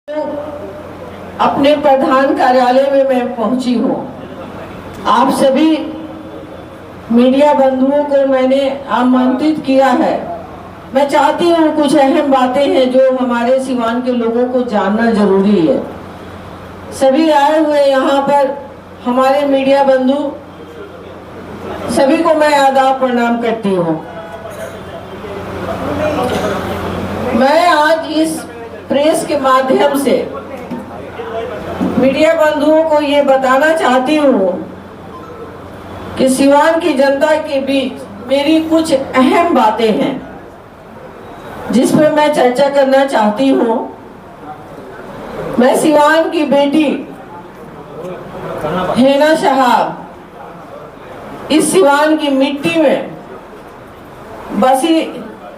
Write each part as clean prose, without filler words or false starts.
अपने प्रधान कार्यालय में मैं पहुंची हूं। आप सभी मीडिया बंधुओं को मैंने आमंत्रित किया है। मैं चाहती हूं कुछ अहम बातें हैं जो हमारे सिवान के लोगों को जानना जरूरी है। सभी आए हुए यहाँ पर हमारे मीडिया बंधु सभी को मैं आदाब प्रणाम करती हूँ। मैं आज इस प्रेस के माध्यम से मीडिया बंधुओं को ये बताना चाहती हूँ कि सिवान की जनता के बीच मेरी कुछ अहम बातें हैं जिस पर मैं चर्चा करना चाहती हूँ। मैं सिवान की बेटी हेना शहाब इस सिवान की मिट्टी में बसी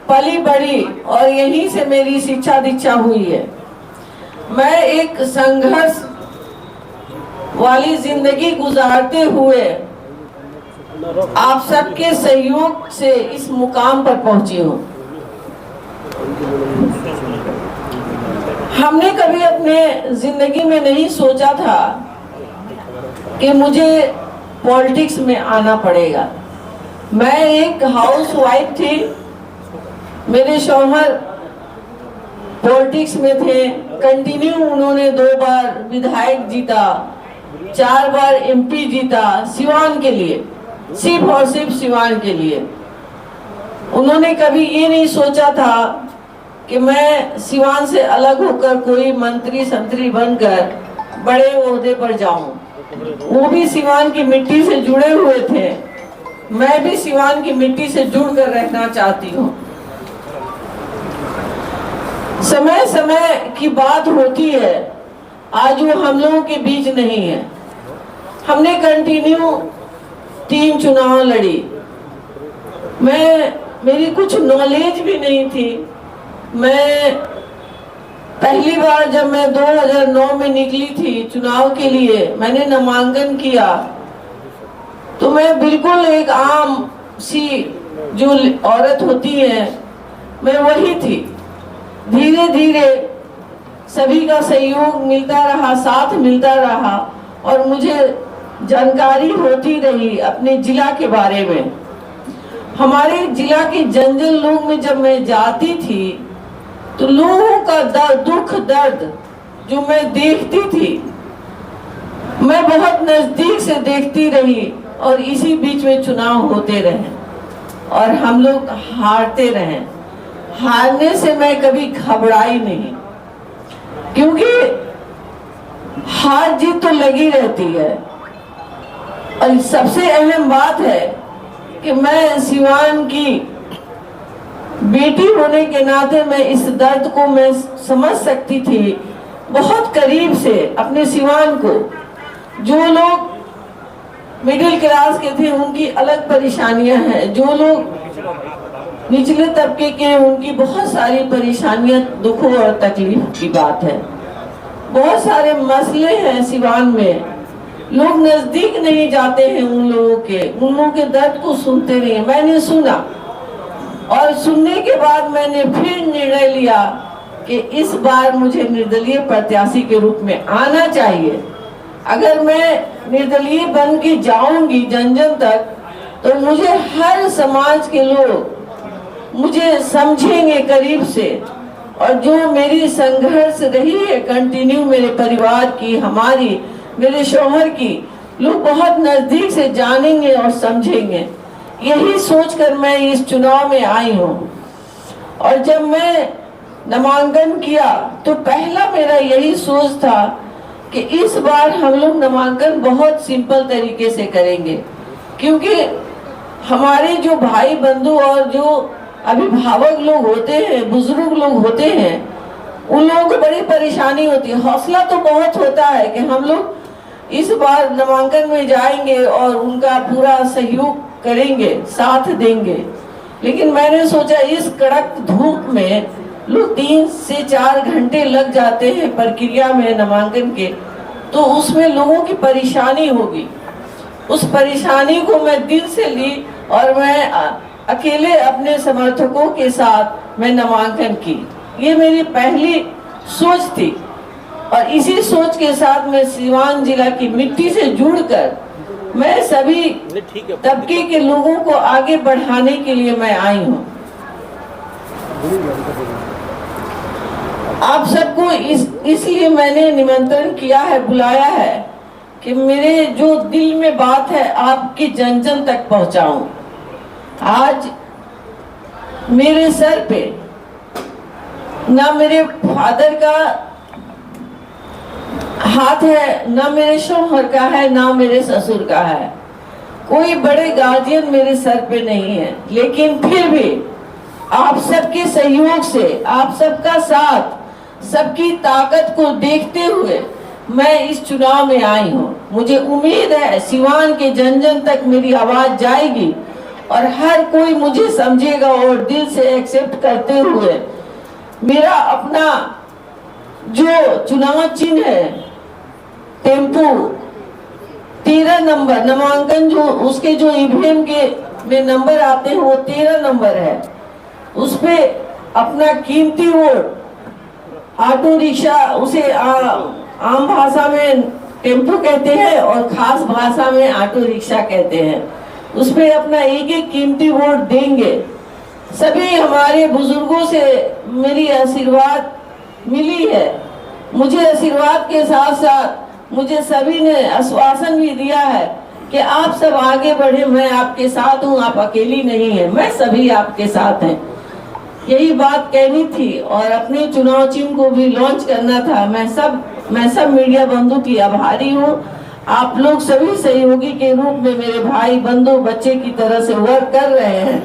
पली बड़ी और यहीं से मेरी शिक्षा दीक्षा हुई है। मैं एक संघर्ष वाली जिंदगी गुजारते हुए आप सबके सहयोग से इस मुकाम पर पहुंची हूँ। हमने कभी अपने जिंदगी में नहीं सोचा था कि मुझे पॉलिटिक्स में आना पड़ेगा। मैं एक हाउस वाइफ थी, मेरे शौहर पॉलिटिक्स में थे। कंटिन्यू उन्होंने 2 बार विधायक जीता, 4 बार एमपी जीता सिवान के लिए, सिर्फ और सिर्फ सिवान के लिए। उन्होंने कभी ये नहीं सोचा था कि मैं सिवान से अलग होकर कोई मंत्री संतरी बनकर बड़े ओहदे पर जाऊं। वो भी सिवान की मिट्टी से जुड़े हुए थे, मैं भी सिवान की मिट्टी से जुड़कर रहना चाहती हूँ। समय समय की बात होती है, आज वो हम लोगों के बीच नहीं है। हमने कंटिन्यू 3 चुनाव लड़ी। मेरी कुछ नॉलेज भी नहीं थी। मैं पहली बार जब मैं 2009 में निकली थी चुनाव के लिए, मैंने नामांकन किया तो मैं बिल्कुल एक आम सी जो औरत होती है मैं वही थी। धीरे धीरे सभी का सहयोग मिलता रहा, साथ मिलता रहा और मुझे जानकारी होती रही अपने जिला के बारे में। हमारे जिला के जंगल लोग में जब मैं जाती थी तो लोगों का दुख दर्द जो मैं देखती थी, मैं बहुत नजदीक से देखती रही और इसी बीच में चुनाव होते रहे और हम लोग हारते रहे। हारने से मैं कभी घबराई नहीं, क्योंकि हार जीत तो लगी रहती है। और सबसे अहम बात है कि मैं सिवान की बेटी होने के नाते मैं इस दर्द को मैं समझ सकती थी बहुत करीब से। अपने सिवान को जो लोग मिडिल क्लास के थे उनकी अलग परेशानियां हैं, जो लोग निचले तबके के उनकी बहुत सारी परेशानियां, दुखों और तकलीफ की बात है। बहुत सारे मसले हैं सिवान में, लोग नजदीक नहीं जाते हैं उन लोगों के दर्द को सुनते नहीं। मैंने सुना और सुनने के बाद मैंने फिर निर्णय लिया कि इस बार मुझे निर्दलीय प्रत्याशी के रूप में आना चाहिए। अगर मैं निर्दलीय बन के जाऊंगी जन जन तक तो मुझे हर समाज के लोग मुझे समझेंगे करीब से, और जो मेरी संघर्ष रही है कंटिन्यू मेरे परिवार की, हमारी, मेरे शौहर की, लोग बहुत नजदीक से जानेंगे और समझेंगे। यही सोचकर मैं इस चुनाव में आई हूँ। और जब मैं नामांकन किया तो पहला मेरा यही सोच था कि इस बार हम लोग नामांकन बहुत सिंपल तरीके से करेंगे, क्योंकि हमारे जो भाई बंधु और जो अभिभावक लोग होते हैं, बुजुर्ग लोग होते हैं, उन लोगों को बड़ी परेशानी होती है। हौसला तो बहुत होता है कि हम लोग इस बार नामांकन में जाएंगे और उनका पूरा सहयोग करेंगे, साथ देंगे। लेकिन मैंने सोचा इस कड़क धूप में लोग 3 से 4 घंटे लग जाते हैं प्रक्रिया में नामांकन के, तो उसमें लोगों की परेशानी होगी। उस परेशानी को मैं दिल से ली और मैं अकेले अपने समर्थकों के साथ मैं नामांकन की। ये मेरी पहली सोच थी और इसी सोच के साथ मैं सीवान जिला की मिट्टी से जुड़कर मैं सभी तबके के लोगों को आगे बढ़ाने के लिए मैं आई हूँ। आप सबको इसलिए मैंने निमंत्रण किया है, बुलाया है कि मेरे जो दिल में बात है आपके जन जन तक पहुंचाऊं। आज मेरे सर पे ना मेरे फादर का हाथ है, ना मेरे शौहर का है, ना मेरे ससुर का है। कोई बड़े गार्जियन मेरे सर पे नहीं है, लेकिन फिर भी आप सबके सहयोग से, आप सबका साथ, सबकी ताकत को देखते हुए मैं इस चुनाव में आई हूँ। मुझे उम्मीद है सिवान के जन जन तक मेरी आवाज जाएगी और हर कोई मुझे समझेगा और दिल से एक्सेप्ट करते हुए मेरा अपना जो चुनाव चिन्ह है टेम्पो 13 नंबर नामांकन, जो उसके जो ईवीएम के में नंबर आते हैं वो 13 नंबर है, उस पे अपना कीमती वोट ऑटो रिक्शा, उसे आम भाषा में टेम्पो कहते हैं और खास भाषा में ऑटो रिक्शा कहते हैं, उस पे अपना एक एक कीमती वोट देंगे। सभी हमारे बुजुर्गों से मेरी आशीर्वाद मिली है। मुझे आशीर्वाद के साथ साथ मुझे सभी ने आश्वासन भी दिया है कि आप सब आगे बढ़े, मैं आपके साथ हूँ, आप अकेली नहीं है, मैं सभी आपके साथ हैं। यही बात कहनी थी और अपने चुनाव चिन्ह को भी लॉन्च करना था। मैं सब मीडिया बंधु की आभारी हूँ। आप लोग सभी सहयोगी के रूप में मेरे भाई बंधु बच्चे की तरह से वर्क कर रहे हैं।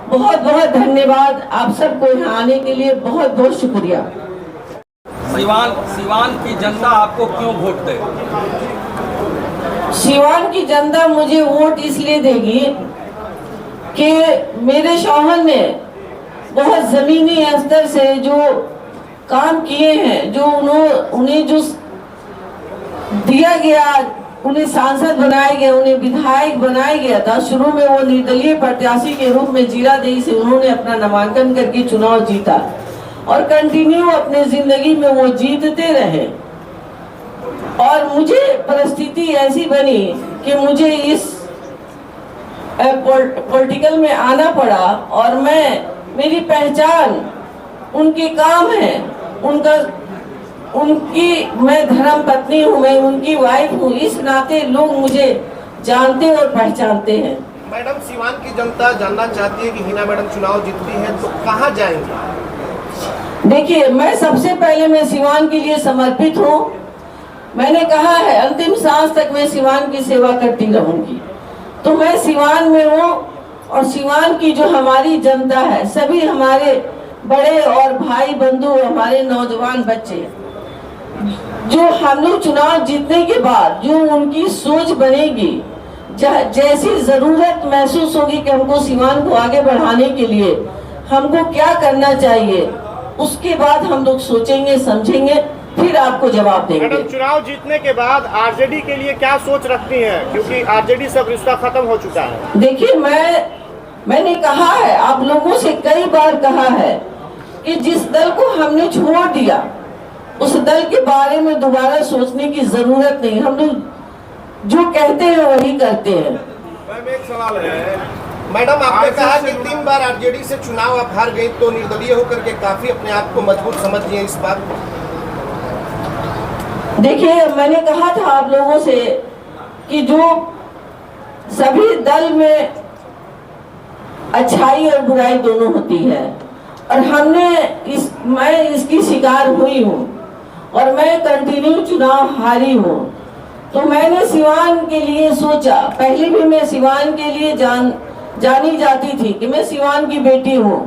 बहुत बहुत धन्यवाद आप सबको यहाँ आने के लिए, बहुत बहुत शुक्रिया। सिवान की जनता आपको क्यों वोट दे? सिवान की जनता मुझे वोट इसलिए देगी कि मेरे शौहर ने बहुत जमीनी स्तर से जो काम किए हैं, जो उन्हें जो दिया गया, उन्हें सांसद बनाया गया, उन्हें विधायक बनाया गया था। शुरू में वो निर्दलीय प्रत्याशी के रूप में जीरादेई से उन्होंने अपना नामांकन करके चुनाव जीता और कंटिन्यू अपने जिंदगी में वो जीतते रहे। और मुझे परिस्थिति ऐसी बनी कि मुझे इस पॉलिटिकल में आना पड़ा और मेरी पहचान उनके काम है, मैं धर्म पत्नी हूँ, मैं उनकी वाइफ हूँ, इस नाते लोग मुझे जानते और पहचानते हैं। मैडम, सिवान की जनता जानना चाहती है कि हिना मैडम चुनाव जीतती है तो कहाँ जाएंगे? देखिए, मैं सबसे पहले मैं सिवान के लिए समर्पित हूँ। मैंने कहा है अंतिम सांस तक मैं सिवान की सेवा करती रहूंगी। तो मैं सिवान में हूँ और सिवान की जो हमारी जनता है, सभी हमारे बड़े और भाई बंधु, हमारे नौजवान बच्चे, जो हम लोग चुनाव जीतने के बाद जो उनकी सोच बनेगी, जैसी जरूरत महसूस होगी कि हमको सिवान को आगे बढ़ाने के लिए हमको क्या करना चाहिए, उसके बाद हम लोग सोचेंगे, समझेंगे, फिर आपको जवाब देंगे। मैडम, चुनाव जीतने के बाद आरजेडी के लिए क्या सोच रखती हैं? क्योंकि आरजेडी से रिश्ता खत्म हो चुका है। देखिए, मैंने कहा है, आप लोगों से कई बार कहा है कि जिस दल को हमने छोड़ दिया उस दल के बारे में दोबारा सोचने की जरूरत नहीं। हम लोग जो कहते हैं वही करते हैं। मैम, एक सवाल है। मैडम, आपने कहा कि 3 बार आरजेडी से चुनाव आप हार गई, तो निर्दलीय होकर के काफी अपने आप को मजबूत समझिए इस बार। देखिए, मैंने कहा था आप लोगों से कि जो सभी दल में अच्छाई और बुराई दोनों होती है और मैं इसकी शिकार हुई हूँ और मैं कंटिन्यू चुनाव हारी हूँ। तो मैंने सिवान के लिए सोचा, पहले भी मैं सिवान के लिए जानी जाती थी कि मैं सिवान की बेटी हूँ।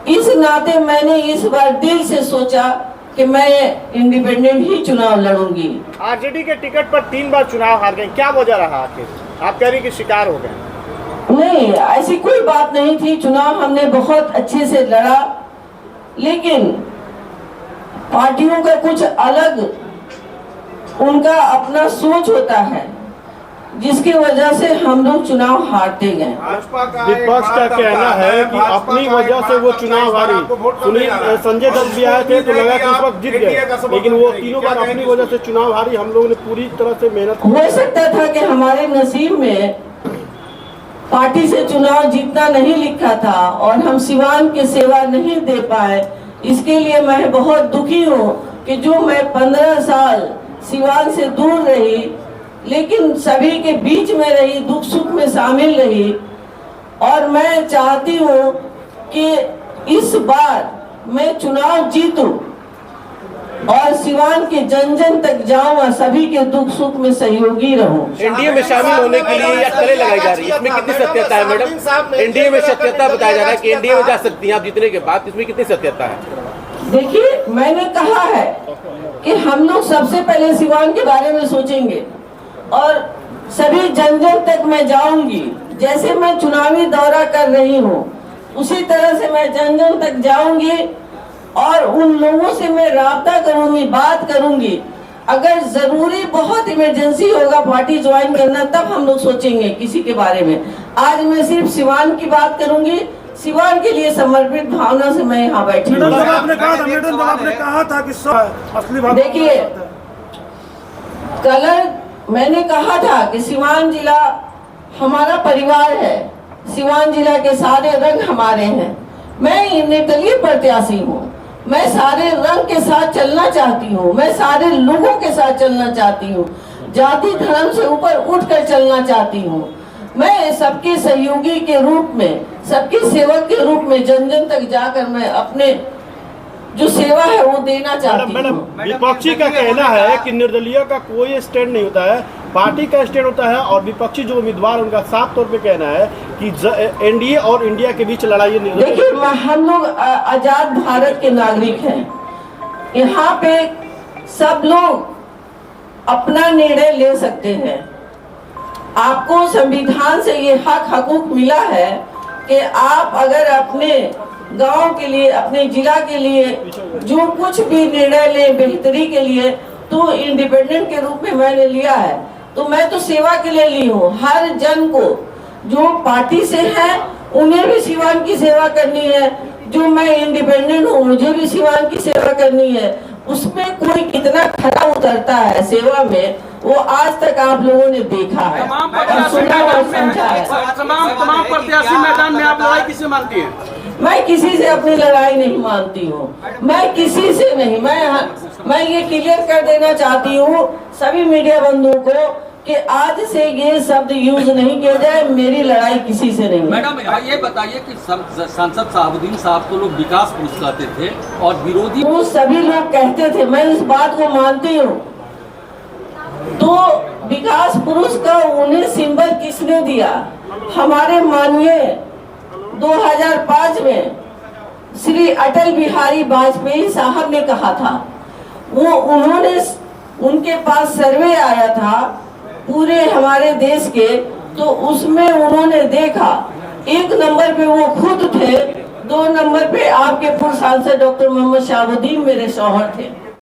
इस नाते मैंने इस बार दिल से सोचा कि मैं इंडिपेंडेंट ही चुनाव लड़ूंगी। आरजेडी के टिकट पर 3 बार चुनाव हार गए, क्या वजह रहा आखिर? आप कह रही कि शिकार हो गए? नहीं, ऐसी कोई बात नहीं थी। चुनाव हमने बहुत अच्छे से लड़ा, लेकिन पार्टियों का कुछ अलग उनका अपना सोच होता है। जिसकी वजह से हम लोग चुनाव हारते गए। विपक्ष का कहना है कि अपनी वजह से वो चुनाव हारी। सुनील संजय दत्त भी आए थे तो लगा कि इस वक्त जीत गए, लेकिन वो तीनों बार अपनी वजह से चुनाव हारी। हम लोगों ने पूरी तरह से मेहनत हो सकता था कि हमारे नसीब में पार्टी से चुनाव जीतना नहीं लिखा था और हम सिवान की सेवा नहीं दे पाए। इसके लिए मैं बहुत दुखी हूँ कि जो मैं 15 साल सिवान से दूर रही, लेकिन सभी के बीच में रही, दुख सुख में शामिल रही, और मैं चाहती हूँ कि इस बार मैं चुनाव जीतूं और सिवान के जन जन तक जाऊं और सभी के दुख सुख में सहयोगी रहूं। एनडीए में शामिल होने के लिए या कड़े लगाई जा रही है, इसमें कितनी सत्यता है मैडम? एनडीए में सत्यता बताया जा रहा है कि एनडीए में जा सकती हैं आप जीतने के बाद, इसमें कितनी सत्यता है? देखिए, मैंने कहा है कि हम लोग सबसे पहले सिवान के बारे में सोचेंगे और सभी जन जन तक मैं जाऊंगी। जैसे मैं चुनावी दौरा कर रही हूँ उसी तरह से मैं जन जन तक जाऊंगी और उन लोगों से मैं राब्ता करूंगी, बात करूंगी। अगर जरूरी बहुत इमरजेंसी होगा पार्टी ज्वाइन करना, तब हम लोग सोचेंगे किसी के बारे में। आज मैं सिर्फ सिवान की बात करूंगी, सिवान के लिए समर्पित भावना से मैं यहाँ बैठी हूँ। आपने कहा था कि असली बात देखिए, कलर मैंने कहा था कि सिवान जिला हमारा परिवार है, सिवान जिला के सारे रंग हमारे हैं। मैं निर्दलीय प्रत्याशी हूँ, मैं सारे रंग के साथ चलना चाहती हूँ, मैं सारे लोगों के साथ चलना चाहती हूँ, जाति धर्म से ऊपर उठकर चलना चाहती हूँ। मैं सबके सहयोगी के रूप में, सबके सेवक के रूप में जन जन तक जाकर मैं अपने जो सेवा है वो देना चाहती हूँ। विपक्षी का कहना है कि निर्दलीय का कोई स्टैंड नहीं होता है, पार्टी का स्टैंड होता है, और विपक्षी जो उम्मीदवार उनका साफ तौर पे कहना है कि एनडीए और इंडिया के बीच लड़ाई है। देखिए, हम लोग आजाद भारत के नागरिक हैं। यहाँ पे सब लोग अपना निर्णय ले सकते हैं। आपको संविधान से ये हक हकूक मिला है कि आप अगर अपने गांव के लिए, अपने जिला के लिए जो कुछ भी निर्णय ले बेहतरी के लिए, तो इंडिपेंडेंट के रूप में मैंने लिया है। तो मैं तो सेवा के लिए ली हूँ। हर जन को जो पार्टी से है उन्हें भी सिवान की सेवा करनी है, जो मैं इंडिपेंडेंट हूँ मुझे भी सिवान की सेवा करनी है। उसमें कोई कितना खरा उतरता है सेवा में, वो आज तक आप लोगों ने देखा है और सुना और समझा है। तमाम प्रत्याशी मैदान में आप लड़ाई किससे मानती हैं? मैं किसी से अपनी लड़ाई नहीं मानती हूँ, मैं किसी से नहीं। मैं ये क्लियर कर देना चाहती हूँ सभी मीडिया बंधुओं को कि आज से ये शब्द यूज नहीं किया जाए, मेरी लड़ाई किसी से नहीं है। मैडम ये बताइए कि सांसद साहबुद्दीन साहब को लोग विकास पुरुष कहते थे और विरोधी वो सभी लोग कहते थे, मैं इस बात को मानती हूँ। तो विकास पुरुष का उन्हें सिंबल किसने दिया? हमारे माननीय 2005 में श्री अटल बिहारी वाजपेयी साहब ने कहा था। उन्होंने, उनके पास सर्वे आया था पूरे हमारे देश के, तो उसमें उन्होंने देखा 1 नंबर पे वो खुद थे, 2 नंबर पे आपके पूर्व सांसद डॉक्टर मोहम्मद शहाबुद्दीन मेरे शौहर थे।